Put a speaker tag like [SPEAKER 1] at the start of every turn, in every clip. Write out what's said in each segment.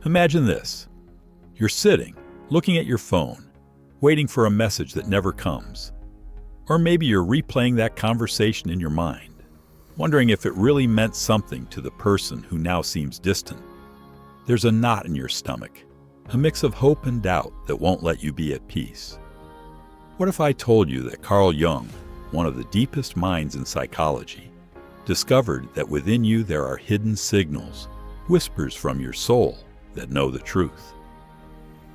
[SPEAKER 1] Imagine this. You're sitting, looking at your phone, waiting for a message that never comes. Or maybe you're replaying that conversation in your mind, wondering if it really meant something to the person who now seems distant. There's a knot in your stomach, a mix of hope and doubt that won't let you be at peace. What if I told you that Carl Jung, one of the deepest minds in psychology, discovered that within you there are hidden signals, whispers from your soul that know the truth?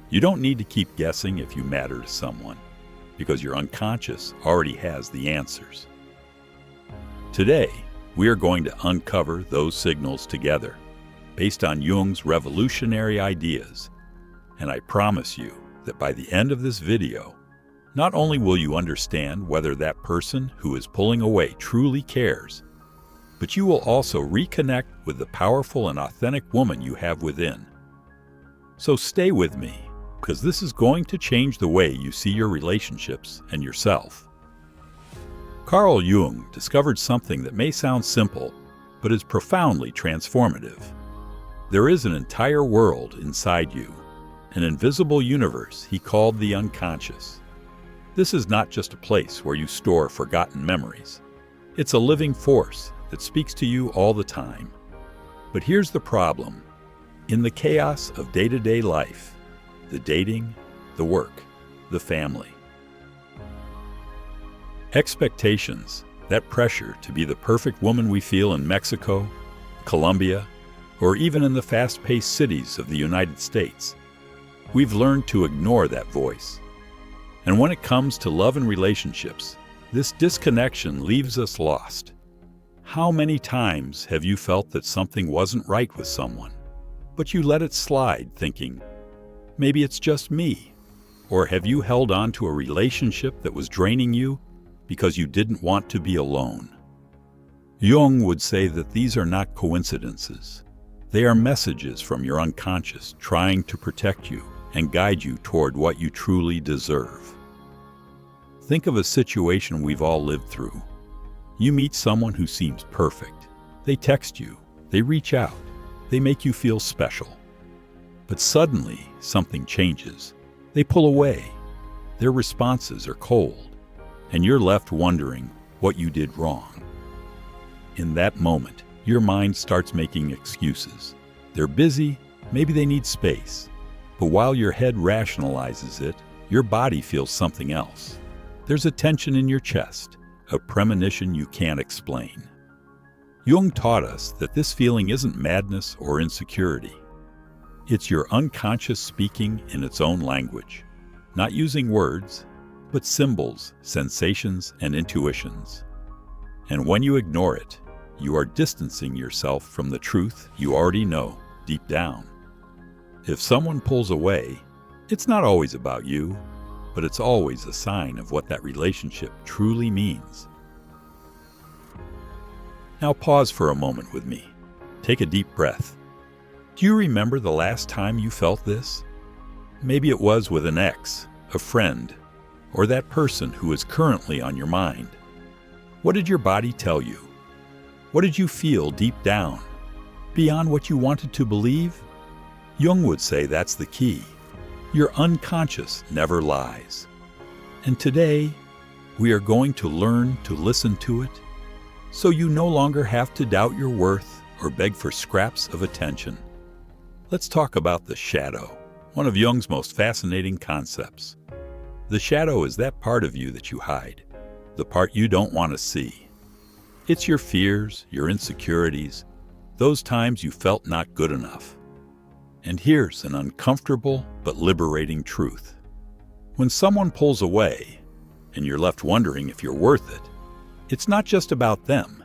[SPEAKER 1] You don't need to keep guessing if you matter to someone, because your unconscious already has the answers. Today, we are going to uncover those signals together, based on Jung's revolutionary ideas. And I promise you that by the end of this video, not only will you understand whether that person who is pulling away truly cares, but you will also reconnect with the powerful and authentic woman you have within. So stay with me, because this is going to change the way you see your relationships and yourself. Carl Jung discovered something that may sound simple, but is profoundly transformative. There is an entire world inside you, an invisible universe he called the unconscious. This is not just a place where you store forgotten memories. It's a living force that speaks to you all the time. But here's the problem. In the chaos of day-to-day life, the dating, the work, the family, expectations, that pressure to be the perfect woman we feel in Mexico, Colombia, or even in the fast-paced cities of the United States, we've learned to ignore that voice. And when it comes to love and relationships, this disconnection leaves us lost. How many times have you felt that something wasn't right with someone, but you let it slide thinking, maybe it's just me? Or have you held on to a relationship that was draining you because you didn't want to be alone? Jung would say that these are not coincidences. They are messages from your unconscious trying to protect you and guide you toward what you truly deserve. Think of a situation we've all lived through. You meet someone who seems perfect. They text you, they reach out, they make you feel special. But suddenly, something changes. They pull away. Their responses are cold, and you're left wondering what you did wrong. In that moment, your mind starts making excuses. They're busy, maybe they need space. But while your head rationalizes it, your body feels something else. There's a tension in your chest, a premonition you can't explain. Jung taught us that this feeling isn't madness or insecurity. It's your unconscious speaking in its own language, not using words, but symbols, sensations, and intuitions. And when you ignore it, you are distancing yourself from the truth you already know deep down. If someone pulls away, it's not always about you, but it's always a sign of what that relationship truly means. Now pause for a moment with me. Take a deep breath. Do you remember the last time you felt this? Maybe it was with an ex, a friend, or that person who is currently on your mind. What did your body tell you? What did you feel deep down? Beyond what you wanted to believe? Jung would say that's the key. Your unconscious never lies. And today, we are going to learn to listen to it, so you no longer have to doubt your worth or beg for scraps of attention. Let's talk about the shadow, one of Jung's most fascinating concepts. The shadow is that part of you that you hide, the part you don't want to see. It's your fears, your insecurities, those times you felt not good enough. And here's an uncomfortable but liberating truth. When someone pulls away, and you're left wondering if you're worth it, it's not just about them.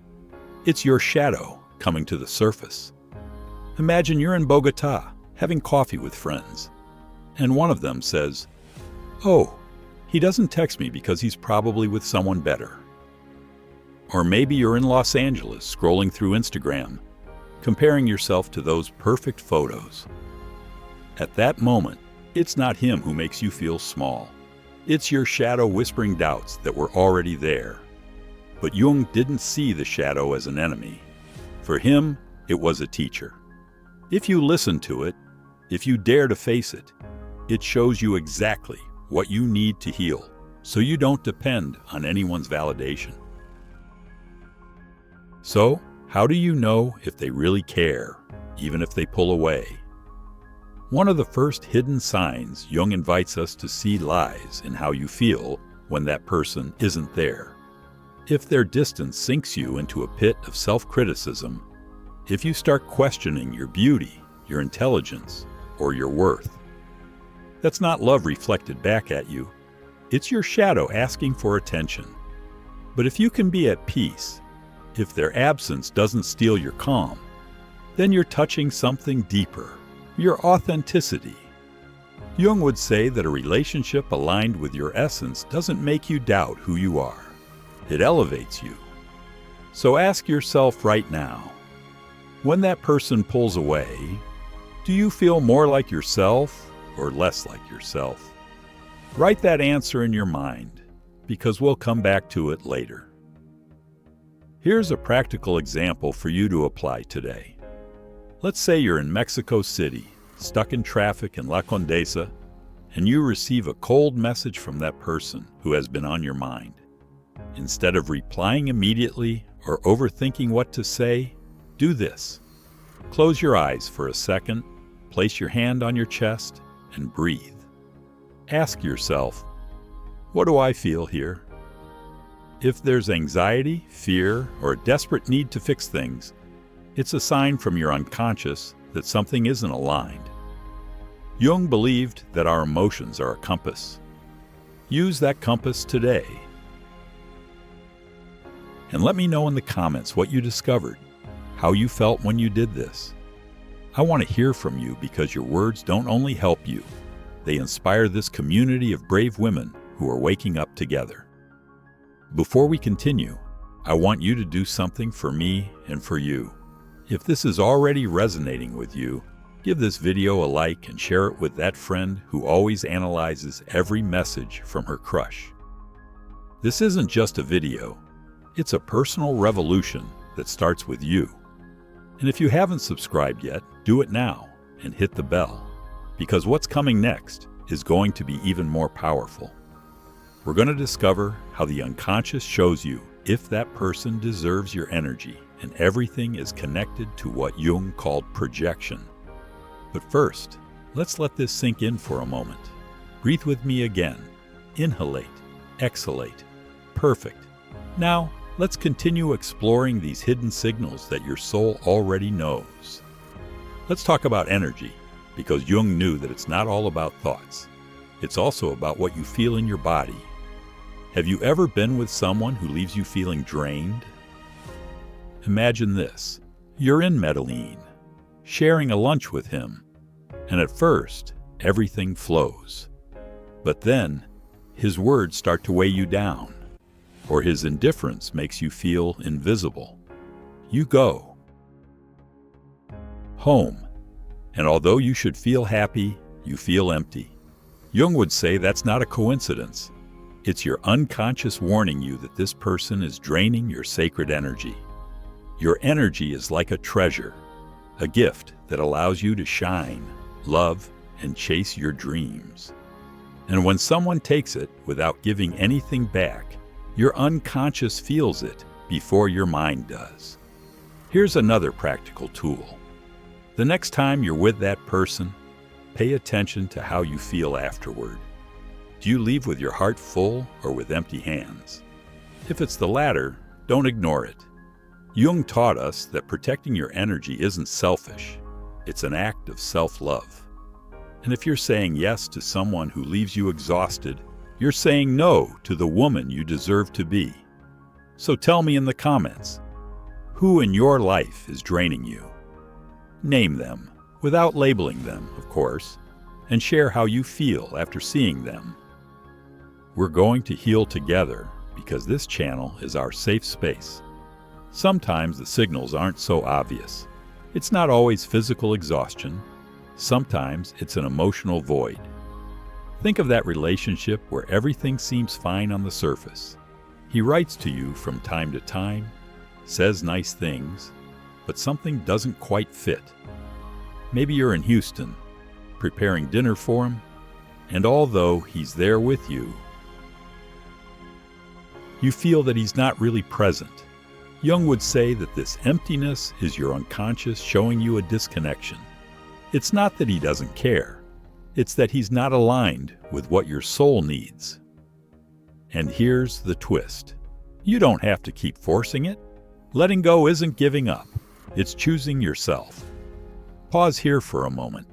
[SPEAKER 1] It's your shadow coming to the surface. Imagine you're in Bogota, having coffee with friends, and one of them says, "Oh, he doesn't text me because he's probably with someone better." Or maybe you're in Los Angeles scrolling through Instagram, comparing yourself to those perfect photos. At that moment, it's not him who makes you feel small. It's your shadow whispering doubts that were already there. But Jung didn't see the shadow as an enemy. For him, it was a teacher. If you listen to it, If you dare to face it, it shows you exactly what you need to heal, so you don't depend on anyone's validation. So, how do you know if they really care, even if they pull away? One of the first hidden signs Jung invites us to see lies in how you feel when that person isn't there. If their distance sinks you into a pit of self-criticism, if you start questioning your beauty, your intelligence, or your worth, that's not love reflected back at you. It's your shadow asking for attention. But if you can be at peace, if their absence doesn't steal your calm, then you're touching something deeper, your authenticity. Jung would say that a relationship aligned with your essence doesn't make you doubt who you are. It elevates you. So ask yourself right now, when that person pulls away, do you feel more like yourself or less like yourself? Write that answer in your mind, because we'll come back to it later. Here's a practical example for you to apply today. Let's say you're in Mexico City, stuck in traffic in La Condesa, and you receive a cold message from that person who has been on your mind. Instead of replying immediately or overthinking what to say, do this. Close your eyes for a second, place your hand on your chest, and breathe. Ask yourself, what do I feel here? If there's anxiety, fear, or a desperate need to fix things, it's a sign from your unconscious that something isn't aligned. Jung believed that our emotions are a compass. Use that compass today. And let me know in the comments what you discovered, how you felt when you did this. I want to hear from you because your words don't only help you, they inspire this community of brave women who are waking up together. Before we continue, I want you to do something for me and for you. If this is already resonating with you, give this video a like and share it with that friend who always analyzes every message from her crush. This isn't just a video, it's a personal revolution that starts with you. And if you haven't subscribed yet, do it now and hit the bell, because what's coming next is going to be even more powerful. We're going to discover how the unconscious shows you if that person deserves your energy, and everything is connected to what Jung called projection. But first, let's let this sink in for a moment. Breathe with me again. Inhalate, exhalate. Perfect. Now, let's continue exploring these hidden signals that your soul already knows. Let's talk about energy, because Jung knew that it's not all about thoughts. It's also about what you feel in your body. Have you ever been with someone who leaves you feeling drained? Imagine this. You're in Medellin, sharing a lunch with him, and at first, everything flows. But then, his words start to weigh you down, or his indifference makes you feel invisible. You go home, and although you should feel happy, you feel empty. Jung would say that's not a coincidence. It's your unconscious warning you that this person is draining your sacred energy. Your energy is like a treasure, a gift that allows you to shine, love, and chase your dreams. And when someone takes it without giving anything back, your unconscious feels it before your mind does. Here's another practical tool. The next time you're with that person, pay attention to how you feel afterward. Do you leave with your heart full or with empty hands? If it's the latter, don't ignore it. Jung taught us that protecting your energy isn't selfish. It's an act of self-love. And if you're saying yes to someone who leaves you exhausted, you're saying no to the woman you deserve to be. So tell me in the comments, who in your life is draining you? Name them, without labeling them, of course, and share how you feel after seeing them. We're going to heal together because this channel is our safe space. Sometimes the signals aren't so obvious. It's not always physical exhaustion. Sometimes it's an emotional void. Think of that relationship where everything seems fine on the surface. He writes to you from time to time, says nice things, but something doesn't quite fit. Maybe you're in Houston, preparing dinner for him, and although he's there with you, you feel that he's not really present. Jung would say that this emptiness is your unconscious showing you a disconnection. It's not that he doesn't care. It's that he's not aligned with what your soul needs. And here's the twist. You don't have to keep forcing it. Letting go isn't giving up. It's choosing yourself. Pause here for a moment.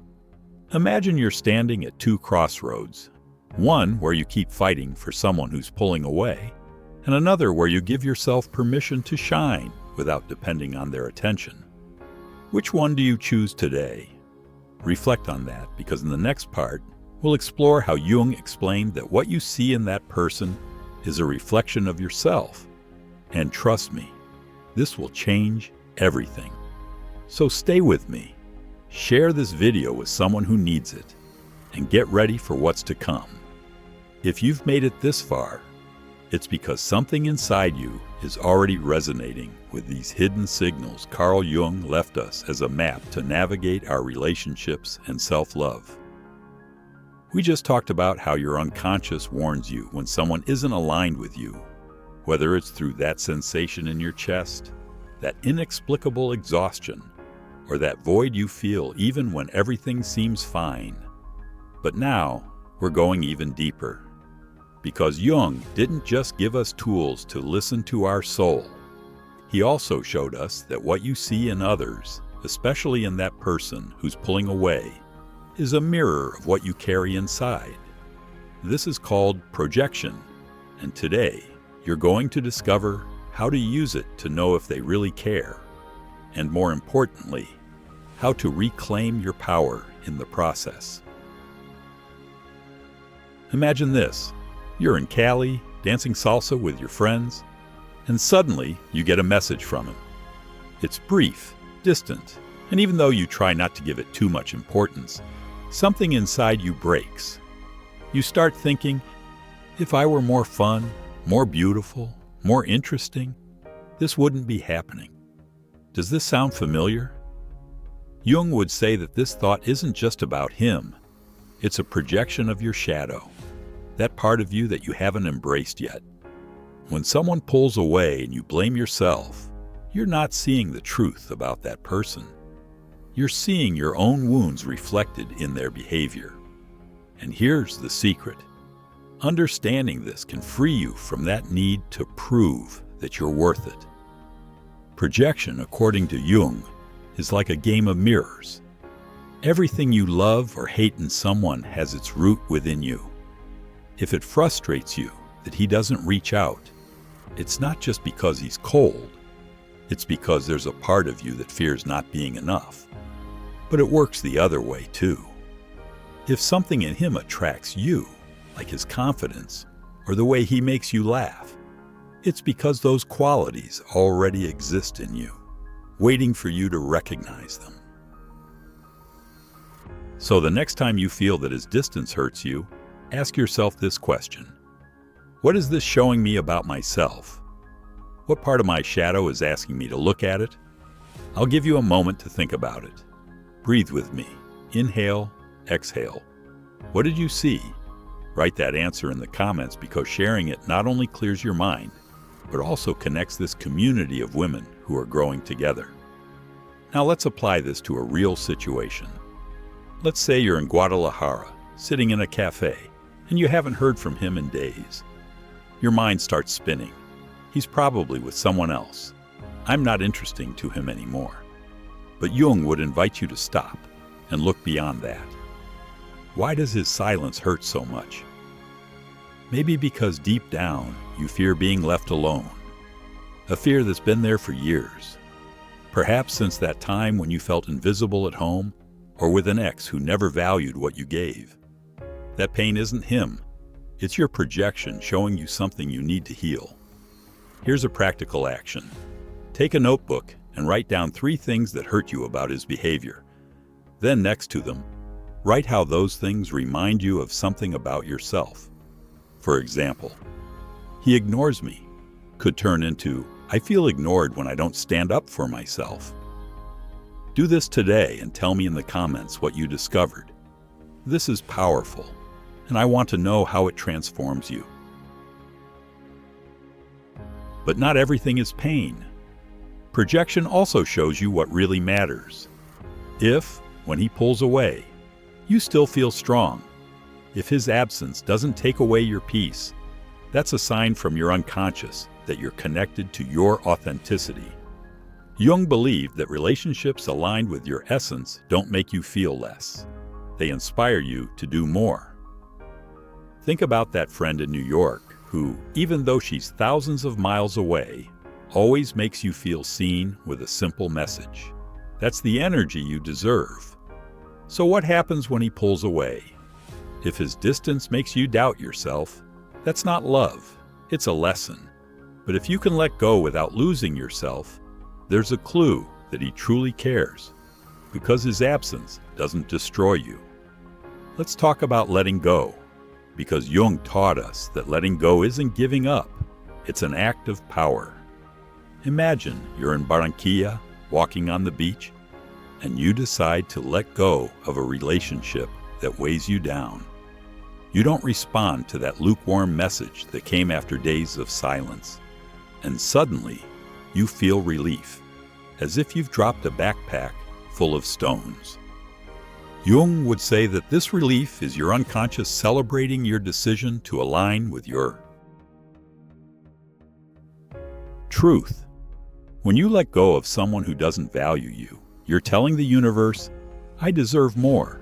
[SPEAKER 1] Imagine you're standing at two crossroads. One where you keep fighting for someone who's pulling away, and another where you give yourself permission to shine without depending on their attention. Which one do you choose today? Reflect on that, because in the next part, we'll explore how Jung explained that what you see in that person is a reflection of yourself. And trust me, this will change everything. So stay with me. Share this video with someone who needs it, and get ready for what's to come. If you've made it this far, it's because something inside you is already resonating with these hidden signals Carl Jung left us as a map to navigate our relationships and self-love. We just talked about how your unconscious warns you when someone isn't aligned with you, whether it's through that sensation in your chest, that inexplicable exhaustion, or that void you feel even when everything seems fine. But now, we're going even deeper. Because Jung didn't just give us tools to listen to our soul. He also showed us that what you see in others, especially in that person who's pulling away, is a mirror of what you carry inside. This is called projection, and today you're going to discover how to use it to know if they really care, and more importantly, how to reclaim your power in the process. Imagine this. You're in Cali, dancing salsa with your friends, and suddenly you get a message from him. It's brief, distant, and even though you try not to give it too much importance, something inside you breaks. You start thinking, if I were more fun, more beautiful, more interesting, this wouldn't be happening. Does this sound familiar? Jung would say that this thought isn't just about him. It's a projection of your shadow. That part of you that you haven't embraced yet. When someone pulls away and you blame yourself, you're not seeing the truth about that person. You're seeing your own wounds reflected in their behavior. And here's the secret. Understanding this can free you from that need to prove that you're worth it. Projection, according to Jung, is like a game of mirrors. Everything you love or hate in someone has its root within you. If it frustrates you that he doesn't reach out, it's not just because he's cold. It's because there's a part of you that fears not being enough. But it works the other way too. If something in him attracts you, like his confidence or the way he makes you laugh, it's because those qualities already exist in you, waiting for you to recognize them. So the next time you feel that his distance hurts you, ask yourself this question. What is this showing me about myself? What part of my shadow is asking me to look at it? I'll give you a moment to think about it. Breathe with me. Inhale, exhale. What did you see? Write that answer in the comments, because sharing it not only clears your mind, but also connects this community of women who are growing together. Now let's apply this to a real situation. Let's say you're in Guadalajara, sitting in a cafe, and you haven't heard from him in days. Your mind starts spinning. He's probably with someone else. I'm not interesting to him anymore. But Jung would invite you to stop and look beyond that. Why does his silence hurt so much? Maybe because deep down you fear being left alone. A fear that's been there for years. Perhaps since that time when you felt invisible at home, or with an ex who never valued what you gave. That pain isn't him. It's your projection showing you something you need to heal. Here's a practical action. Take a notebook and write down 3 things that hurt you about his behavior. Then next to them, write how those things remind you of something about yourself. For example, he ignores me could turn into, I feel ignored when I don't stand up for myself. Do this today and tell me in the comments what you discovered. This is powerful, and I want to know how it transforms you. But not everything is pain. Projection also shows you what really matters. If, when he pulls away, you still feel strong, if his absence doesn't take away your peace, that's a sign from your unconscious that you're connected to your authenticity. Jung believed that relationships aligned with your essence don't make you feel less. They inspire you to do more. Think about that friend in New York who, even though she's thousands of miles away, always makes you feel seen with a simple message. That's the energy you deserve. So what happens when he pulls away? If his distance makes you doubt yourself, that's not love, it's a lesson. But if you can let go without losing yourself, there's a clue that he truly cares, because his absence doesn't destroy you. Let's talk about letting go, because Jung taught us that letting go isn't giving up, it's an act of power. Imagine you're in Barranquilla, walking on the beach, and you decide to let go of a relationship that weighs you down. You don't respond to that lukewarm message that came after days of silence, and suddenly you feel relief, as if you've dropped a backpack full of stones. Jung would say that this relief is your unconscious celebrating your decision to align with your truth. When you let go of someone who doesn't value you, you're telling the universe, I deserve more.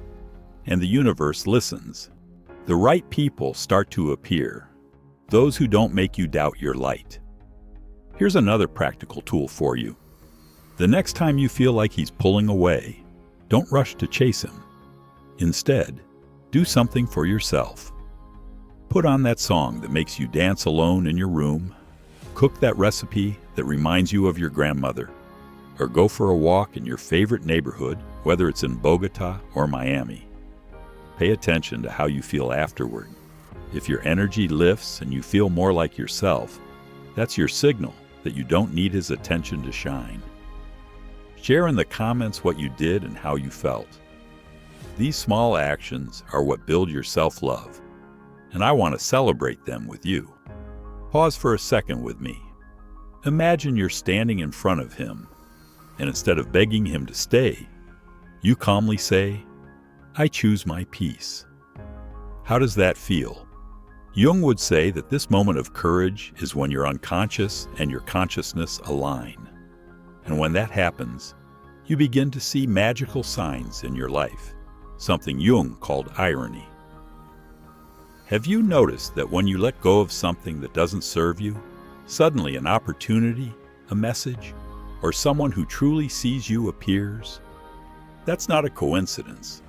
[SPEAKER 1] And the universe listens. The right people start to appear, those who don't make you doubt your light. Here's another practical tool for you. The next time you feel like he's pulling away, don't rush to chase him. Instead, do something for yourself. Put on that song that makes you dance alone in your room, cook that recipe that reminds you of your grandmother, or go for a walk in your favorite neighborhood, whether it's in Bogota or Miami. Pay attention to how you feel afterward. If your energy lifts and you feel more like yourself, that's your signal that you don't need his attention to shine. Share in the comments what you did and how you felt. These small actions are what build your self-love, and I want to celebrate them with you. Pause for a second with me. Imagine you're standing in front of him, and instead of begging him to stay, you calmly say, I choose my peace. How does that feel? Jung would say that this moment of courage is when your unconscious and your consciousness align. And when that happens, you begin to see magical signs in your life, something Jung called irony. Have you noticed that when you let go of something that doesn't serve you, suddenly an opportunity, a message, or someone who truly sees you appears? That's not a coincidence.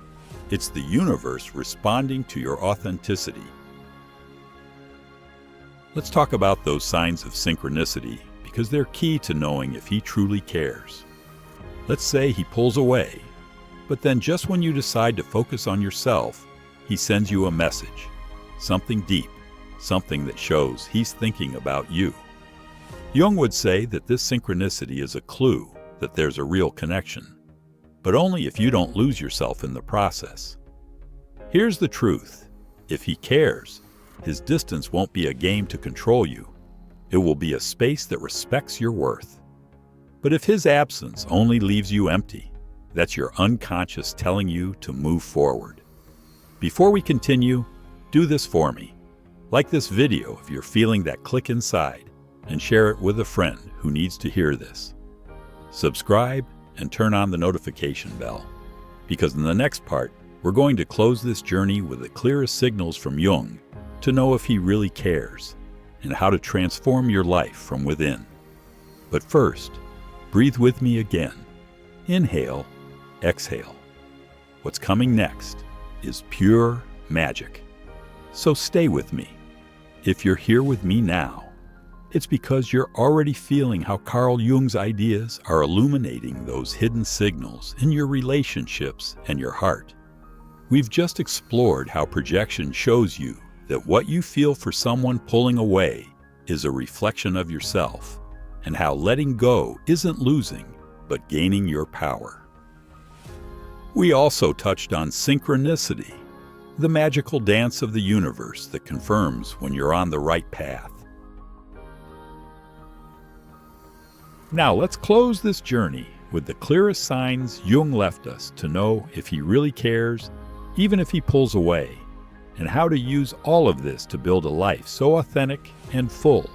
[SPEAKER 1] It's the universe responding to your authenticity. Let's talk about those signs of synchronicity, because they're key to knowing if he truly cares. Let's say he pulls away, but then just when you decide to focus on yourself, he sends you a message, something deep, something that shows he's thinking about you. Jung would say that this synchronicity is a clue that there's a real connection, but only if you don't lose yourself in the process. Here's the truth. If he cares, his distance won't be a game to control you. It will be a space that respects your worth. But if his absence only leaves you empty, that's your unconscious telling you to move forward. Before we continue, do this for me. Like this video if you're feeling that click inside, and share it with a friend who needs to hear this. Subscribe and turn on the notification bell, because in the next part, we're going to close this journey with the clearest signals from Jung to know if he really cares, and how to transform your life from within. But first, breathe with me again. Inhale, exhale. What's coming next is pure magic. So stay with me. If you're here with me now, it's because you're already feeling how Carl Jung's ideas are illuminating those hidden signals in your relationships and your heart. We've just explored how projection shows you that what you feel for someone pulling away is a reflection of yourself, and how letting go isn't losing, but gaining your power. We also touched on synchronicity, the magical dance of the universe that confirms when you're on the right path. Now let's close this journey with the clearest signs Jung left us to know if he really cares, even if he pulls away, and how to use all of this to build a life so authentic and full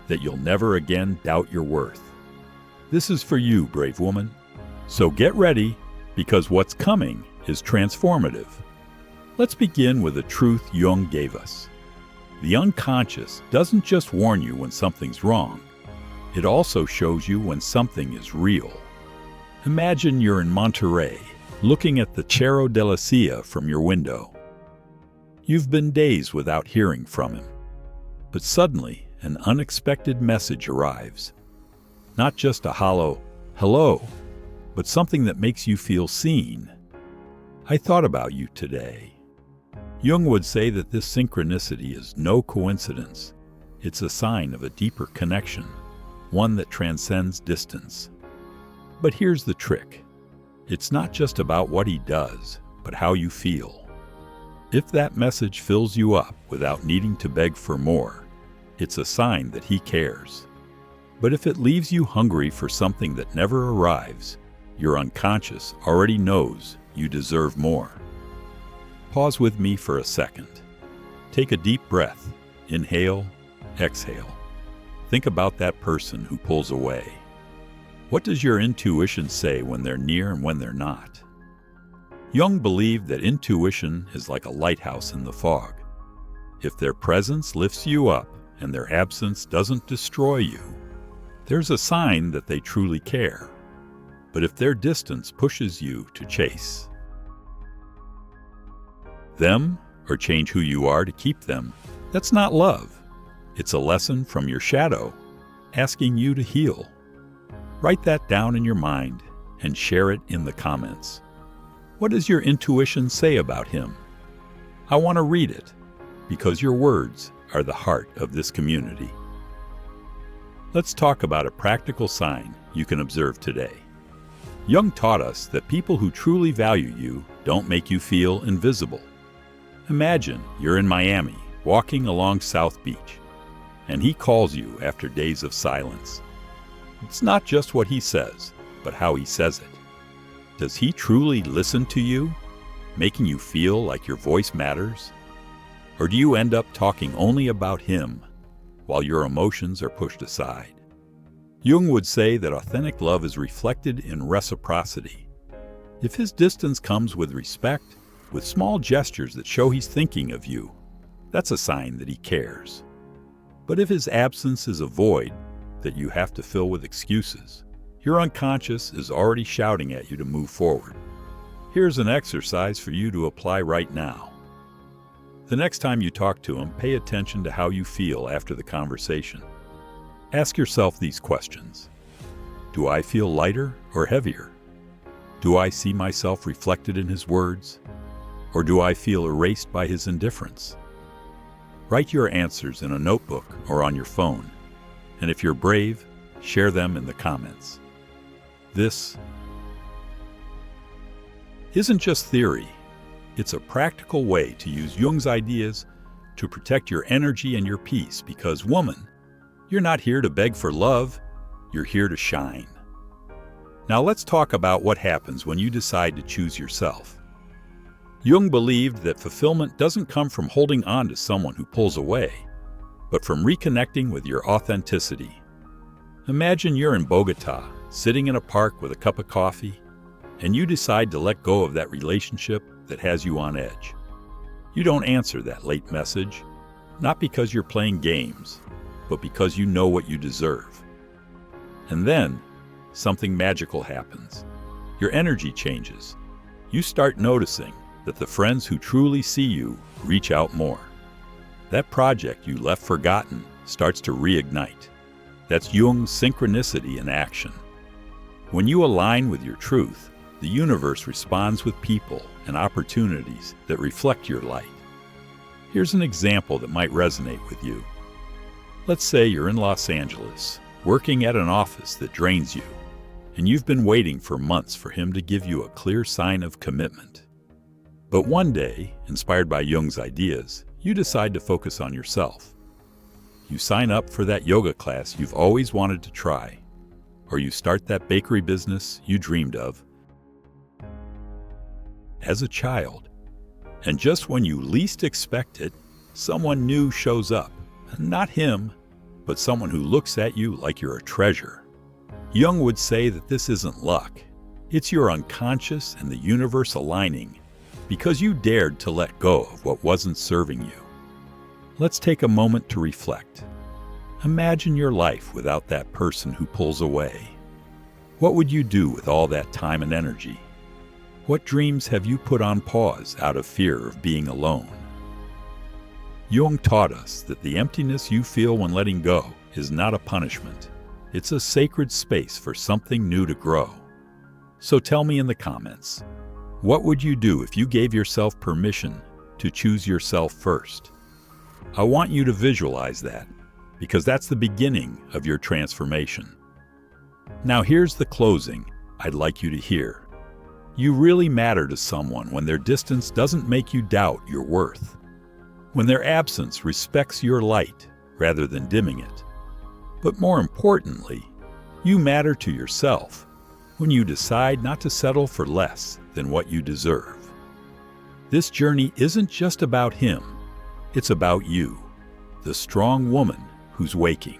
[SPEAKER 1] that you'll never again doubt your worth. This is for you, brave woman. So get ready, because what's coming is transformative. Let's begin with a truth Jung gave us. The unconscious doesn't just warn you when something's wrong. It also shows you when something is real. Imagine you're in Monterey, looking at the Cerro de la Silla from your window. You've been days without hearing from him. But suddenly, an unexpected message arrives. Not just a hollow hello, but something that makes you feel seen. I thought about you today. Jung would say that this synchronicity is no coincidence. It's a sign of a deeper connection, one that transcends distance. But here's the trick. It's not just about what he does, but how you feel. If that message fills you up without needing to beg for more, it's a sign that he cares. But if it leaves you hungry for something that never arrives, your unconscious already knows you deserve more. Pause with me for a second. Take a deep breath. Inhale, exhale. Think about that person who pulls away. What does your intuition say when they're near and when they're not? Jung believed that intuition is like a lighthouse in the fog. If their presence lifts you up and their absence doesn't destroy you, there's a sign that they truly care. But if their distance pushes you to chase them or change who you are to keep them, that's not love. It's a lesson from your shadow, asking you to heal. Write that down in your mind and share it in the comments. What does your intuition say about him? I want to read it, because your words are the heart of this community. Let's talk about a practical sign you can observe today. Jung taught us that people who truly value you don't make you feel invisible. Imagine you're in Miami, walking along South Beach, and he calls you after days of silence. It's not just what he says, but how he says it. Does he truly listen to you, making you feel like your voice matters? Or do you end up talking only about him, while your emotions are pushed aside? Jung would say that authentic love is reflected in reciprocity. If his distance comes with respect, with small gestures that show he's thinking of you, that's a sign that he cares. But if his absence is a void that you have to fill with excuses, your unconscious is already shouting at you to move forward. Here's an exercise for you to apply right now. The next time you talk to him, pay attention to how you feel after the conversation. Ask yourself these questions. Do I feel lighter or heavier? Do I see myself reflected in his words? Or do I feel erased by his indifference? Write your answers in a notebook or on your phone, and if you're brave, share them in the comments. This isn't just theory. It's a practical way to use Jung's ideas to protect your energy and your peace, because, woman, you're not here to beg for love, you're here to shine. Now let's talk about what happens when you decide to choose yourself. Jung believed that fulfillment doesn't come from holding on to someone who pulls away, but from reconnecting with your authenticity. Imagine you're in Bogota, sitting in a park with a cup of coffee, and you decide to let go of that relationship that has you on edge. You don't answer that late message, not because you're playing games, but because you know what you deserve. And then, something magical happens. Your energy changes. You start noticing that the friends who truly see you reach out more. That project you left forgotten starts to reignite. That's Jung's synchronicity in action. When you align with your truth, the universe responds with people and opportunities that reflect your light. Here's an example that might resonate with you. Let's say you're in Los Angeles, working at an office that drains you, and you've been waiting for months for him to give you a clear sign of commitment. But one day, inspired by Jung's ideas, you decide to focus on yourself. You sign up for that yoga class you've always wanted to try, or you start that bakery business you dreamed of as a child. And just when you least expect it, someone new shows up. Not him, but someone who looks at you like you're a treasure. Jung would say that this isn't luck. It's your unconscious and the universe aligning because you dared to let go of what wasn't serving you. Let's take a moment to reflect. Imagine your life without that person who pulls away. What would you do with all that time and energy? What dreams have you put on pause out of fear of being alone? Jung taught us that the emptiness you feel when letting go is not a punishment. It's a sacred space for something new to grow. So tell me in the comments, what would you do if you gave yourself permission to choose yourself first? I want you to visualize that, because that's the beginning of your transformation. Now here's the closing I'd like you to hear. You really matter to someone when their distance doesn't make you doubt your worth, when their absence respects your light rather than dimming it. But more importantly, you matter to yourself when you decide not to settle for less than what you deserve. This journey isn't just about him, it's about you, the strong woman who's waking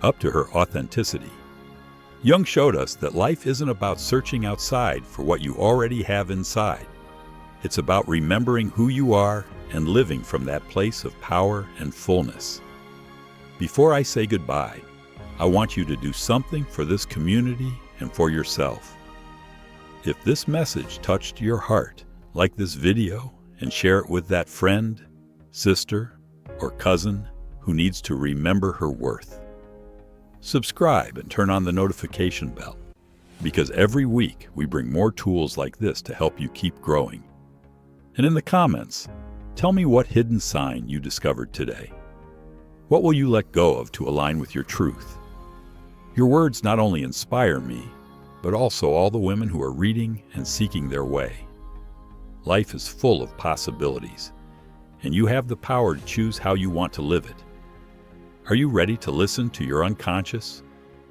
[SPEAKER 1] up to her authenticity. Jung showed us that life isn't about searching outside for what you already have inside. It's about remembering who you are and living from that place of power and fullness. Before I say goodbye, I want you to do something for this community and for yourself. If this message touched your heart, like this video and share it with that friend, sister, or cousin who needs to remember her worth. Subscribe and turn on the notification bell, because every week we bring more tools like this to help you keep growing. And in the comments, tell me what hidden sign you discovered today. What will you let go of to align with your truth? Your words not only inspire me, but also all the women who are reading and seeking their way. Life is full of possibilities, and you have the power to choose how you want to live it. Are you ready to listen to your unconscious,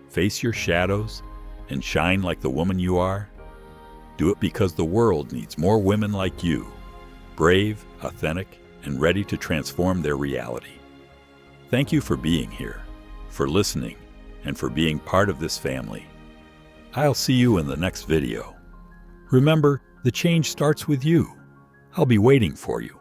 [SPEAKER 1] face your shadows, and shine like the woman you are? Do it because the world needs more women like you, brave, authentic, and ready to transform their reality. Thank you for being here, for listening, and for being part of this family. I'll see you in the next video. Remember, the change starts with you. I'll be waiting for you.